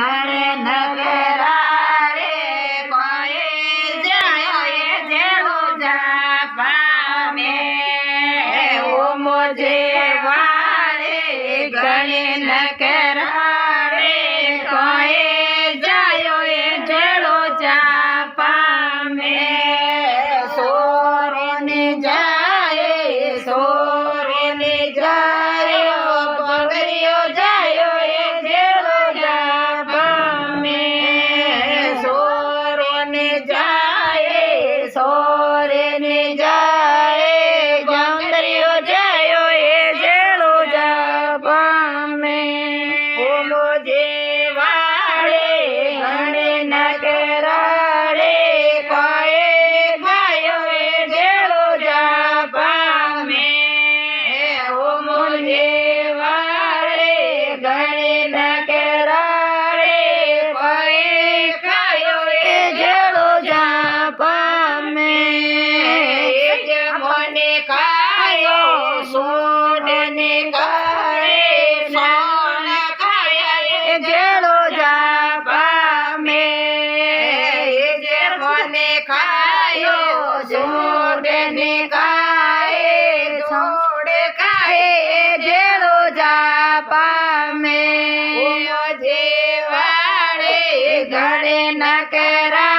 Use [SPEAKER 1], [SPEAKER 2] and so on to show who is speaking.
[SPEAKER 1] ઘણે નકરારે કોઈ જાયો એ જેવો જા પામે ઓમો જેવાળે ઘણે નકરારે કોઈ જાયો એ જેવો જા પામે સોરોને જાય સોરોને જાય પગરિયો જાયો એ જેવો જા પામે સોરોને જાય સોરેને જાય ગંગરિયો જાયો એ જેવો જા પામે ઓમો જેવાળે ઘણે નકરાળે કોઈ ખાયો એ જેવો જા પામે ઓમો જેવાળે ઘણે નકરાળે કોઈ ખાયો એ જેવો જા પામે મને ખાયો સોડને ખાય સોણ ખાયા એ જેવો જા પામે જે મને ખાયો સોડને ખાય સોડ ખાય એ જેવો જા પામે જેવાળે ઘરે નકરા